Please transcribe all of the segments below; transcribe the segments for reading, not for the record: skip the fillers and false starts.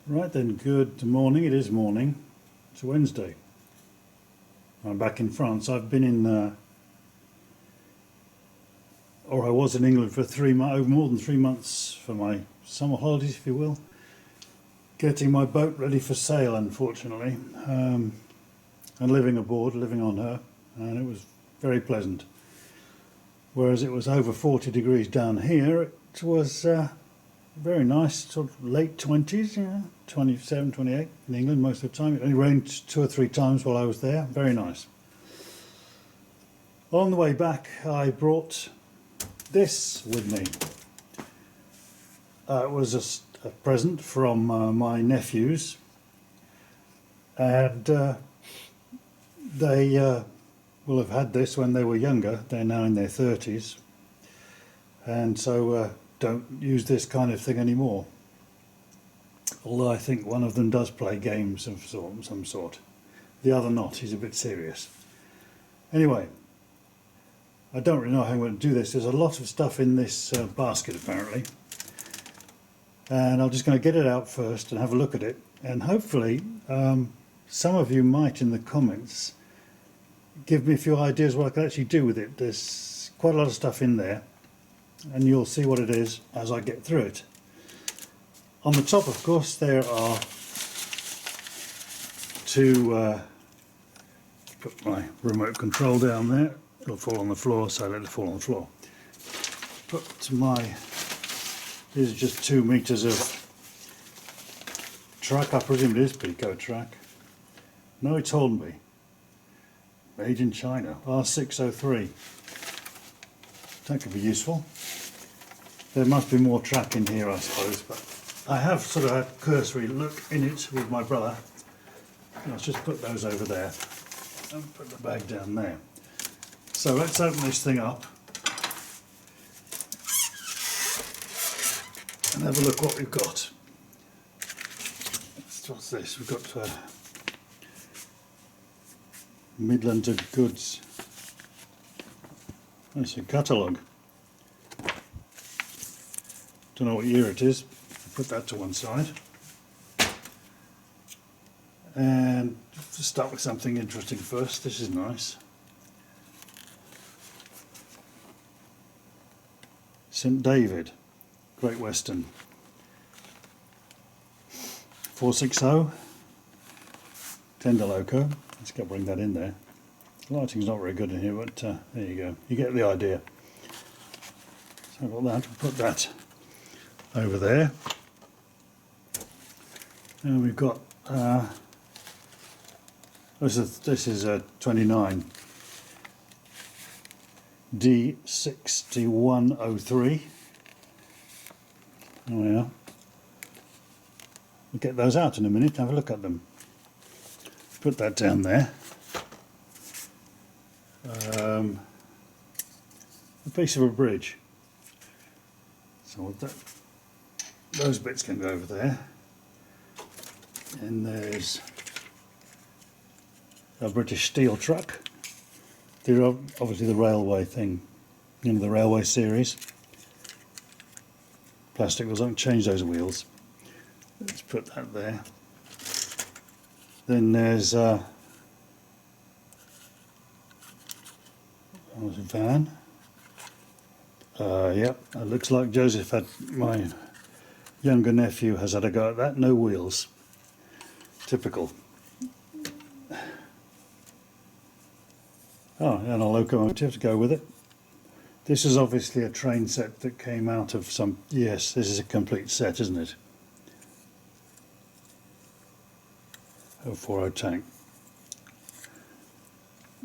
Right then, good morning. It is morning. It's Wednesday. I'm back in France. I've been in, or I was in England for more than 3 months for my summer holidays, if you will. Getting my boat ready for sail, unfortunately, and living aboard, living on her, and it was very pleasant. Whereas it was over 40 degrees down here, it was very nice, sort of late 20s, 27, 28 in England most of the time. It only rained 2 or 3 times while I was there. Very nice. On the way back, I brought this with me. It was a present from my nephews, and they will have had this when they were younger. They're now in their 30s, and so don't use this kind of thing anymore. Although I think one of them does play games of some sort. The other not. He's a bit serious. Anyway, I don't really know how I'm going to do this. There's a lot of stuff in this basket apparently. And I'm just going to get it out first and have a look at it. And hopefully some of you might in the comments give me a few ideas what I can actually do with it. There's quite a lot of stuff in there, and you'll see what it is as I get through it. On the top, of course, there are two, put my remote control down there, it'll fall on the floor, so let it fall on the floor. Put my, these are just 2 meters of track, I presume it is Pico track. No, it's Hornby, made in China, R603. That could be useful. There must be more track in here, I suppose, but I have sort of had a cursory look in it with my brother. Let's just put those over there and put the bag down there. So let's open this thing up and have a look what we've got. What's this? We've got Midland of Goods. That's a catalogue. Don't know what year it is. Put that to one side. And to start with something interesting first. This is nice. St David, Great Western. 460. Tender Loco. Let's go bring that in there. Lighting's not very good in here, but there you go. You get the idea. So I've got that. We'll put that over there. And we've got this is a 29 D6103. Oh yeah. We'll get those out in a minute. Have a look at them. Put that down there. A piece of a bridge. So those bits can go over there. And there's a British steel truck. They're obviously the railway thing, the railway series. Plastic wheels, I don't change those wheels. Let's put that there. Then there's a van. Yep, it looks like Joseph my younger nephew has had a go at that. No wheels. Typical. Oh, and a locomotive to go with it. This is obviously a train set that came out of some... Yes, this is a complete set, isn't it? 040 tank.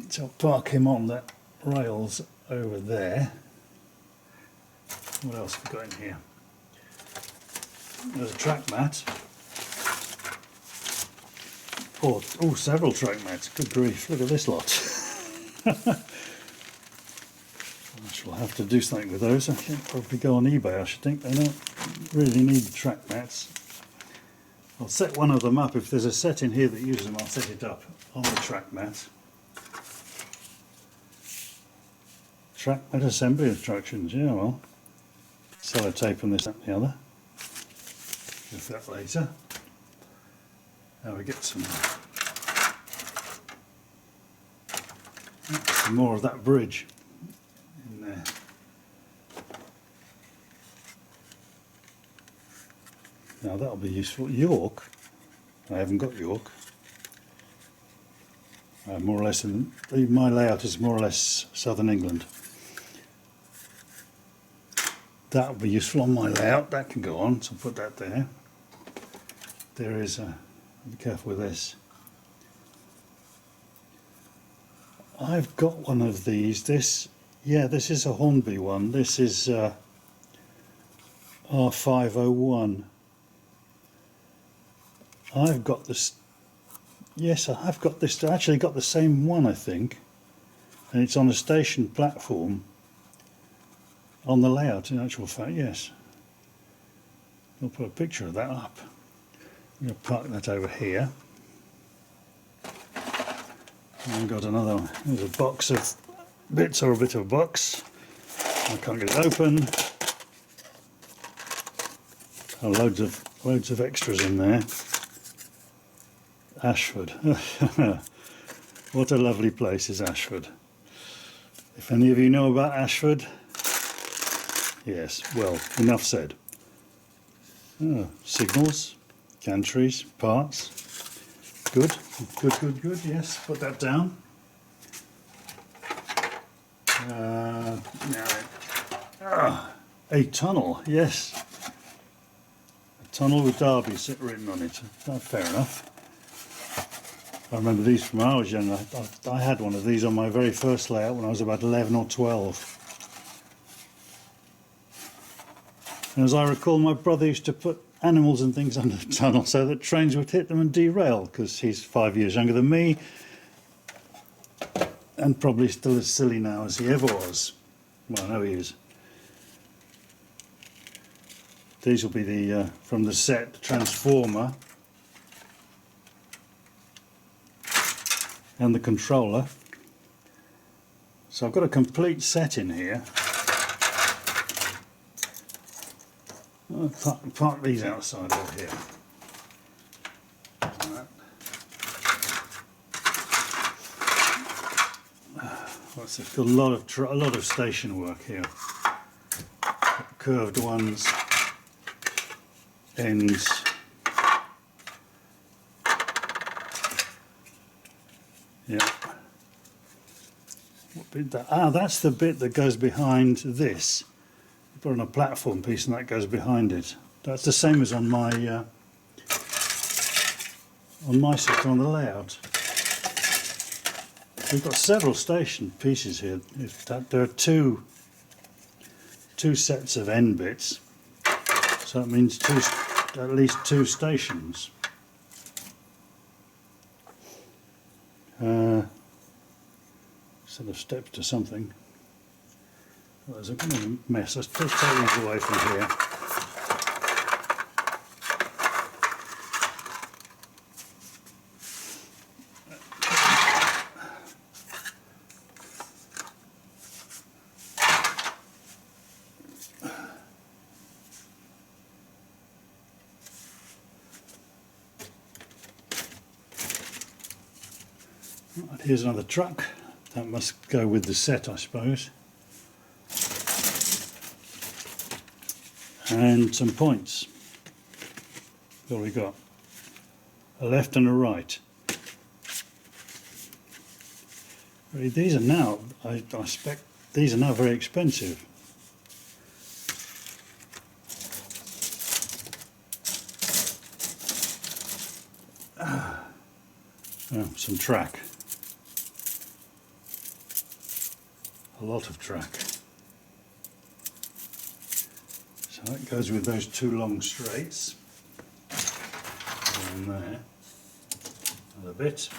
So I'll park him on the rails over there. What else have we got in here? There's a track mat. Oh, several track mats. Good grief, look at this lot. I shall have to do something with those. I should probably go on eBay, I should think. They don't really need track mats. I'll set one of them up. If there's a set in here that uses them, I'll set it up on the track mat. Track mat assembly instructions, yeah, well. Sellotape and this, that and the other. If that later. Now we get some more of that bridge in there. Now that'll be useful. York, I haven't got York. More or less, my layout is more or less southern England. That'll be useful on my layout. That can go on, so I'll put that there. There is a, be careful with this. I've got one of these. This is a Hornby one. This is R501. I've got this. Yes, I've got this. I actually got the same one, I think, and it's on a station platform. On the layout, in actual fact, yes. I'll put a picture of that up. I'm going to park that over here. And I've got another one. There's a box of bits, or a bit of a box. I can't get it open. Oh, loads of extras in there. Ashford. What a lovely place is Ashford. If any of you know about Ashford, yes, well, enough said. Oh, signals, gantries, parts. Good, yes, put that down. A tunnel, yes. A tunnel with Derby written on it. Fair enough. I remember these from when I was young. I had one of these on my very first layout when I was about 11 or 12. And as I recall, my brother used to put animals and things under the tunnel so that trains would hit them and derail, because he's 5 years younger than me and probably still as silly now as he ever was. Well, I know he is. These will be the from the set transformer and the controller. So I've got a complete set in here. I'll park these outside over here. What's it? Got a lot of station work here. Curved ones, ends. Yeah. What bit that? Ah, that's the bit that goes behind this. You put on a platform piece and that goes behind it. That's the same as on my system on the layout. We've got several station pieces here. There are two sets of end bits, so that means at least two stations. Set of steps to something. Well, there's a kind of mess. Let's take these away from here. Right, here's another truck. That must go with the set, I suppose. And some points. What have we got? A left and a right. Really, these are now, I expect, these are now very expensive. Oh, some track. A lot of track. So that goes with those two long straights. And there. Another bit.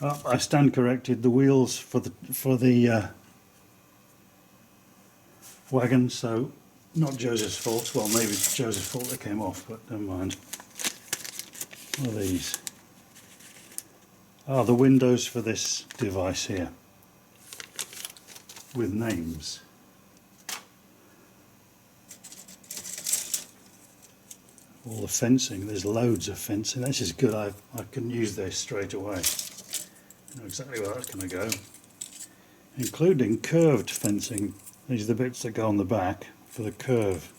Oh, I stand corrected. The wheels for the wagon, so not Joseph's fault. Well, maybe it's Joseph's fault they came off, but never mind. What are these? Ah, the windows for this device here, with names. all the fencing. There's loads of fencing. This is good. I can use this straight away. I know exactly where that's going to go, including curved fencing. These are the bits that go on the back for the curve.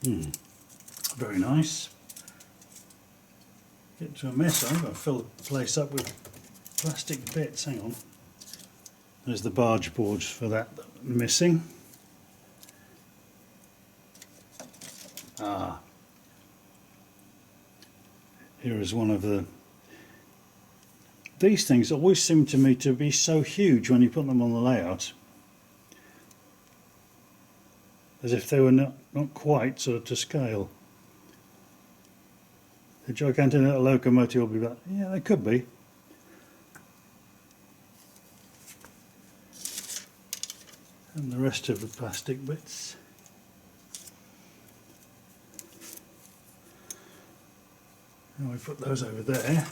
Very nice. Get to a mess. I'm going to fill the place up with plastic bits. Hang on. There's the barge boards for that missing. Here is one of the... These things always seem to me to be so huge when you put them on the layout, as if they were not quite sort of to scale. The gigantic locomotive will be like, yeah, they could be. And the rest of the plastic bits. And we put those over there.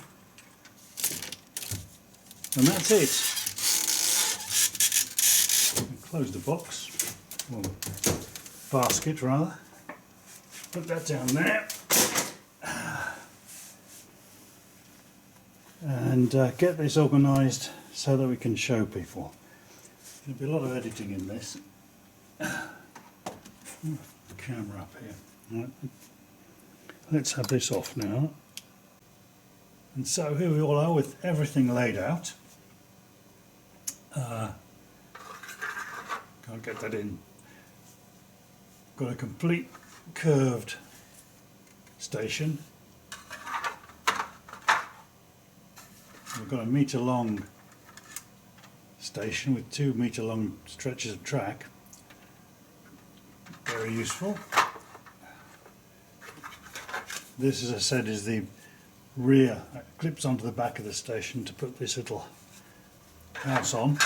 And that's it. Close the box, or basket rather. Put that down there. And get this organised so that we can show people. There'll be a lot of editing in this. Camera up here. Right. Let's have this off now. And so here we all are with everything laid out. Can't get that in. Got a complete curved station. We've got a metre long station with 2 metre long stretches of track. Very useful. This, as I said, is the rear. It clips onto the back of the station to put this little house on.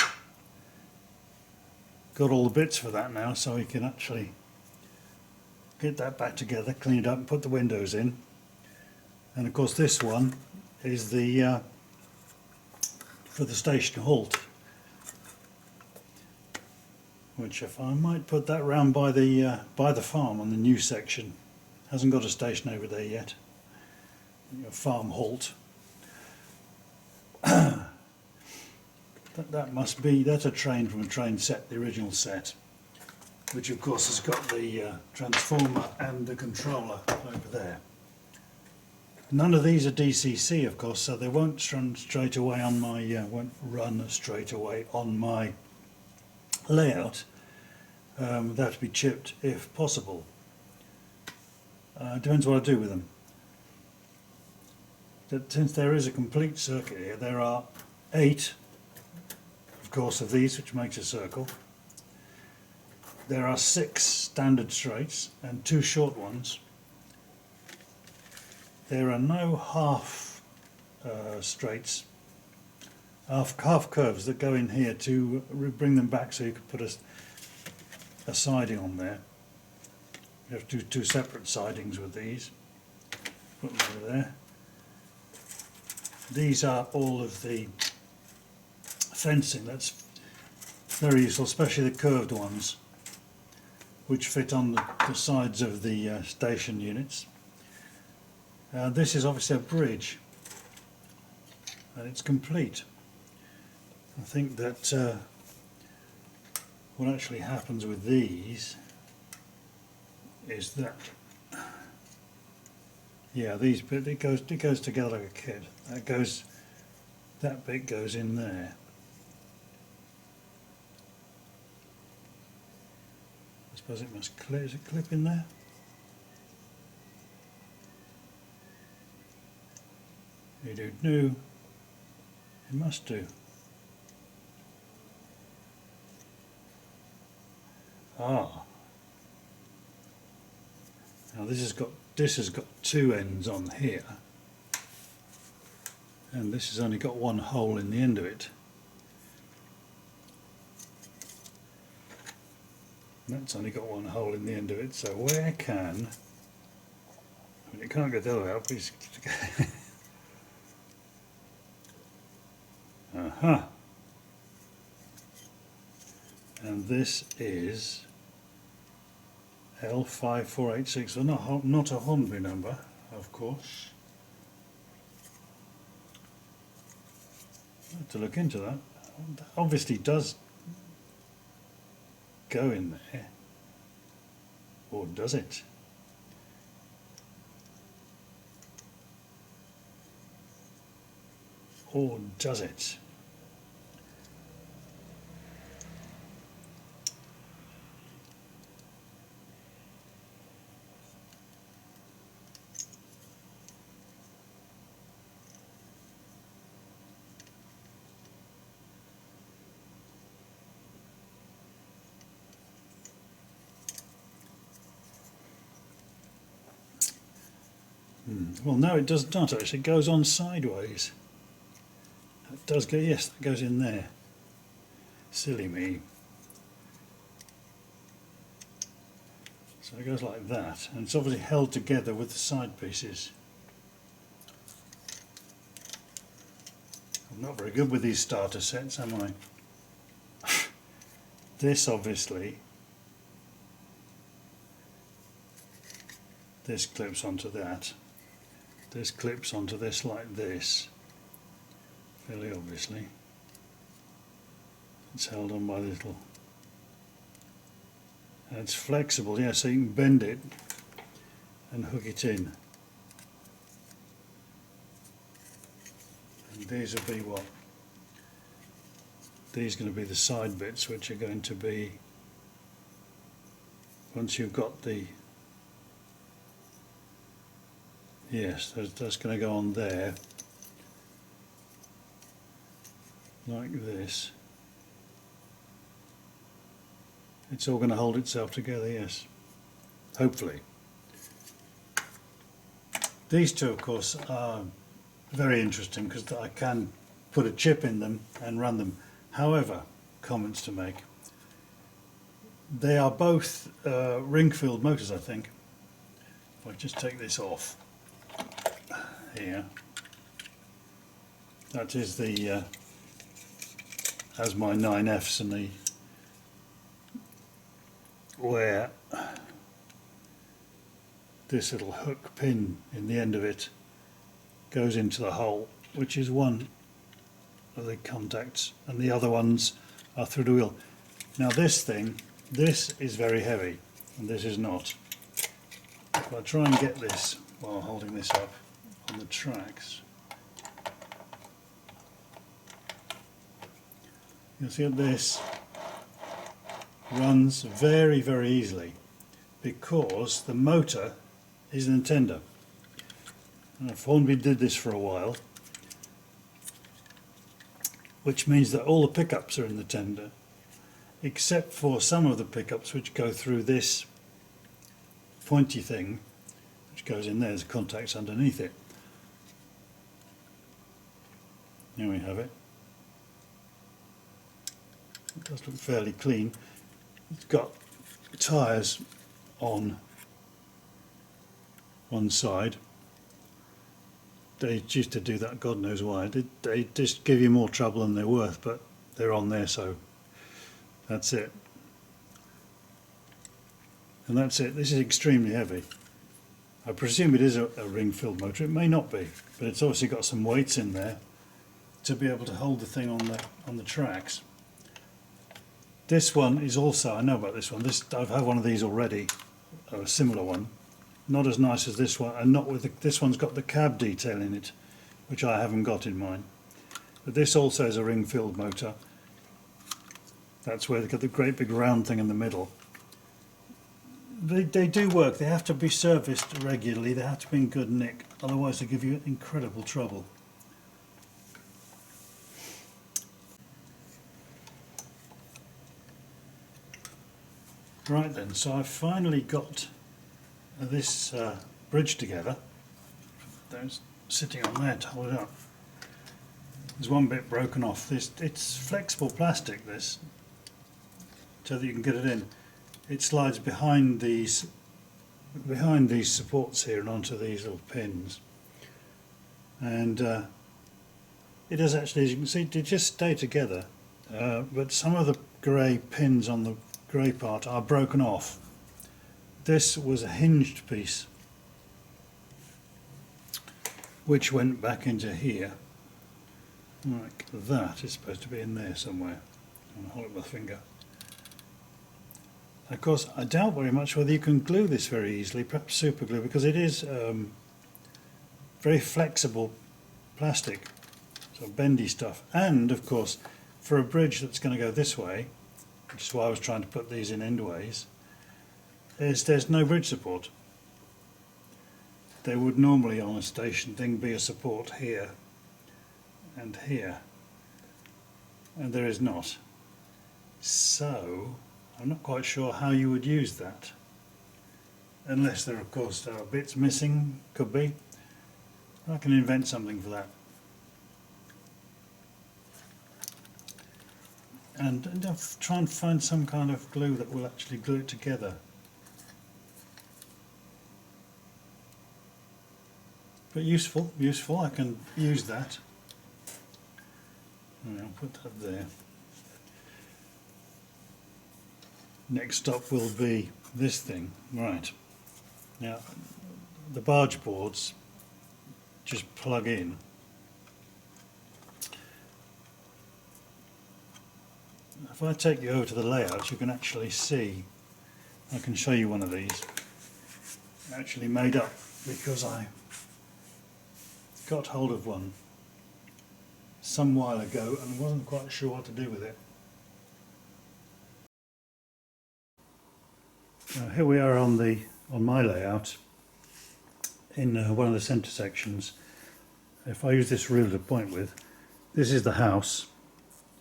Got all the bits for that now, so we can actually get that back together, clean it up and put the windows in. And of course this one is the for the station halt, which if I might put that round by the farm on the new section. Hasn't got a station over there yet. A farm halt. that must be, that's a train from a train set, the original set, which of course has got the transformer and the controller over there. None of these are DCC, of course, so they won't run straight away on my layout. They have to be chipped if possible. Depends what I do with them. Since there is a complete circuit here, there are 8, of course, of these, which makes a circle. There are 6 standard straights and 2 short ones. There are no half straights, half curves that go in here to bring them back so you could put a siding on there. You have to do 2 separate sidings with these. Put them over there. These are all of the fencing. That's very useful, especially the curved ones, which fit on the sides of the station units. This is obviously a bridge, and it's complete. I think that what actually happens with these is that, yeah, these bit it goes together like a kid. That bit goes in there. I suppose it must clip. Does it clip in there? You do do. It must do. Ah. Now this has got 2 ends on here, and this has only got 1 hole in the end of it. That's only got 1 hole in the end of it. So where can? I mean, it can't go the other way up. Aha. And this is L5486, well, not a Hornby number, of course. I have to look into that. That obviously does go in there, or does it? Or does it? Well, no, it does not actually. It goes on sideways. It does go, yes, that goes in there. Silly me. So it goes like that, and it's obviously held together with the side pieces. I'm not very good with these starter sets, am I? This obviously, this clips onto that. This clips onto this like this, fairly obviously. It's held on by little, and it's flexible, yeah, so you can bend it and hook it in. And these will be what? These are going to be the side bits, which are going to be, once you've got the, yes, that's going to go on there, like this. It's all going to hold itself together, yes, hopefully. These two, of course, are very interesting because I can put a chip in them and run them. However, comments to make. They are both ring-filled motors, I think. If I just take this off here, that is the as my 9Fs, and the where this little hook pin in the end of it goes into the hole, which is one of the contacts, and the other ones are through the wheel. Now this thing, this is very heavy and this is not. If I try and get this while holding this up on the tracks, you'll see that this runs very, very easily because the motor is in the tender. And Hornby did this for a while, which means that all the pickups are in the tender, except for some of the pickups which go through this pointy thing, which goes in there. There's contacts underneath it. Here we have it. It does look fairly clean. It's got tyres on one side. They used to do that, God knows why. They just give you more trouble than they're worth, but they're on there, so that's it. And that's it. This is extremely heavy. I presume it is a ring-filled motor. It may not be, but it's obviously got some weights in there to be able to hold the thing on the tracks. This one is also, I know about this one. I've had one of these already, a similar one. Not as nice as this one, and not with this one's got the cab detail in it, which I haven't got in mine. But this also is a ring-filled motor. That's where they've got the great big round thing in the middle. They do work. They have to be serviced regularly. They have to be in good nick, otherwise they give you incredible trouble. Right then, so I've finally got this bridge together. There's sitting on there to hold it up. There's one bit broken off. It's flexible plastic, this, so that you can get it in. It slides behind these supports here and onto these little pins, and it does actually, as you can see, they just stay together, but some of the grey pins on the grey part are broken off, this was a hinged piece which went back into here like that. It's supposed to be in there somewhere. I'm going to hold it with my finger. Of course, I doubt very much whether you can glue this very easily, perhaps super glue, because it is very flexible plastic, sort of bendy stuff. And of course, for a bridge that's going to go this way, which is why I was trying to put these in endways, there's no bridge support. There would normally on a station thing be a support here and here, and there is not. So I'm not quite sure how you would use that, unless there of course are bits missing. Could be. I can invent something for that. And I'll try and find some kind of glue that will actually glue it together. But useful, I can use that. And I'll put that there. Next stop will be this thing. Right. Now, the barge boards just plug in. If I take you over to the layout, you can actually see, I can show you one of these, actually made up, because I got hold of one some while ago and wasn't quite sure what to do with it. Here we are on my layout in one of the centre sections. If I use this ruler to point with, this is the house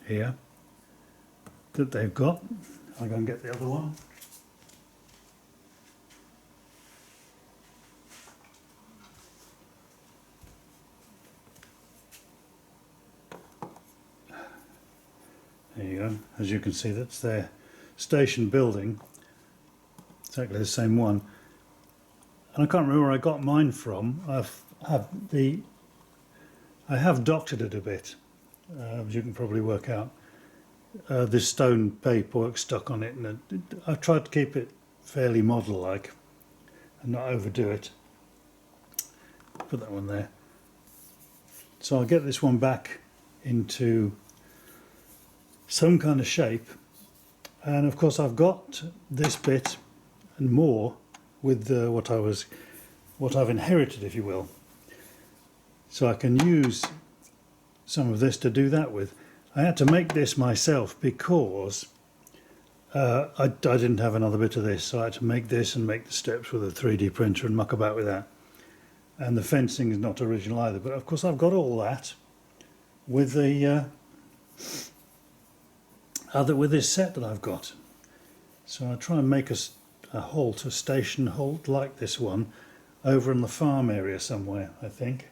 here that they've got. I'll go and get the other one. There you go. As you can see, that's their station building. Exactly the same one. And I can't remember where I got mine from. I have doctored it a bit, as you can probably work out. This stone paperwork stuck on it, and I've tried to keep it fairly model-like and not overdo it. Put that one there. So I'll get this one back into some kind of shape, and of course I've got this bit and more with what I've inherited, if you will. So I can use some of this to do that with. I had to make this myself because I didn't have another bit of this, so I had to make this and make the steps with a 3D printer and muck about with that. And the fencing is not original either, but of course I've got all that with the with this set that I've got. So I'll try and make a station halt like this one over in the farm area somewhere, I think.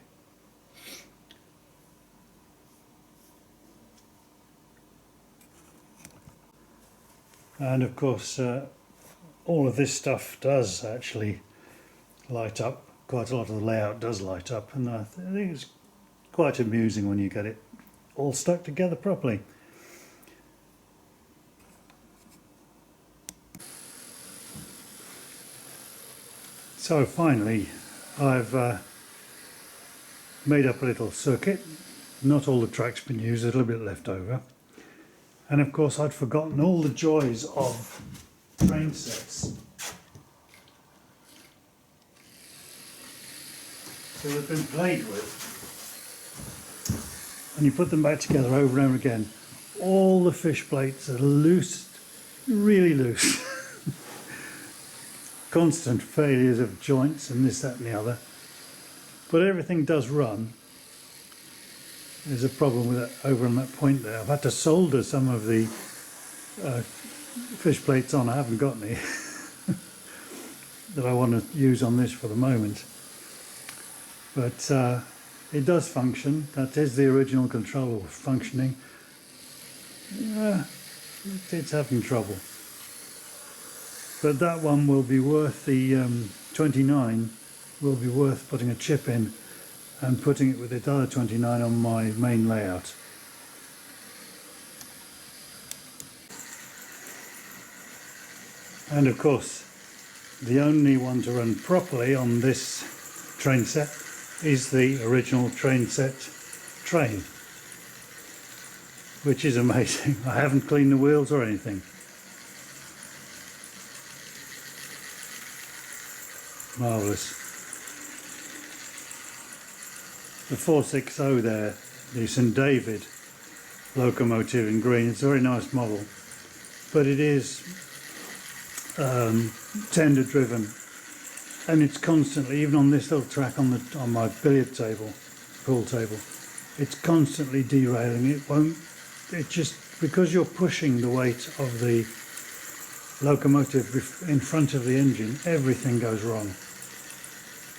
And of course all of this stuff does actually light up. Quite a lot of the layout does light up, and I think it's quite amusing when you get it all stuck together properly. So finally I've made up a little circuit. Not all the track's been used, there's a little bit left over. And of course I'd forgotten all the joys of train sets. So they've been played with. And you put them back together over and over again. All the fish plates are loose, really loose. Constant failures of joints and this, that and the other. But everything does run. There's a problem with it over on that point there. I've had to solder some of the fish plates on. I haven't got any that I want to use on this for the moment. But it does function. That is the original control functioning. It's having trouble. But that one will be worth, the 29 will be worth putting a chip in and putting it with the other 29 on my main layout. And of course the only one to run properly on this train set is the original train set train, which is amazing. I haven't cleaned the wheels or anything. Marvellous. The 460 there, the St David locomotive in green, it's a very nice model, but it is tender driven, and it's constantly, even on this little track on my billiard table, pool table, it's constantly derailing. It just, because you're pushing the weight of the locomotive in front of the engine, everything goes wrong.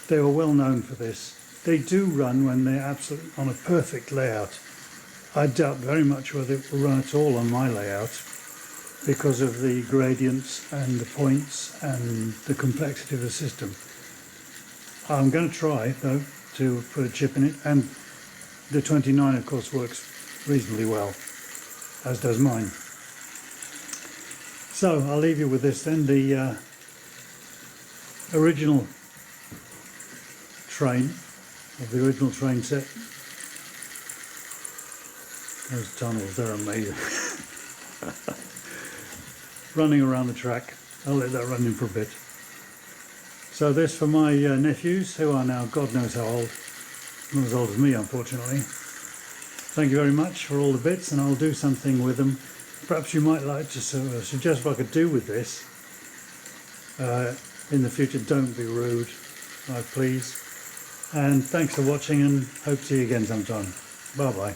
They were well known for this. They do run when they're absolutely on a perfect layout. I doubt very much whether it will run at all on my layout because of the gradients and the points and the complexity of the system. I'm going to try, though, to put a chip in it, and the 29 of course works reasonably well, as does mine. So I'll leave you with this then, the original train, of the original train set. Those tunnels, they're amazing. Running around the track. I'll let that run in for a bit. So this for my nephews, who are now God knows how old. Not as old as me, unfortunately. Thank you very much for all the bits, and I'll do something with them. Perhaps you might like to suggest what I could do with this. In the future, don't be rude, please. And thanks for watching, and hope to see you again sometime. Bye bye.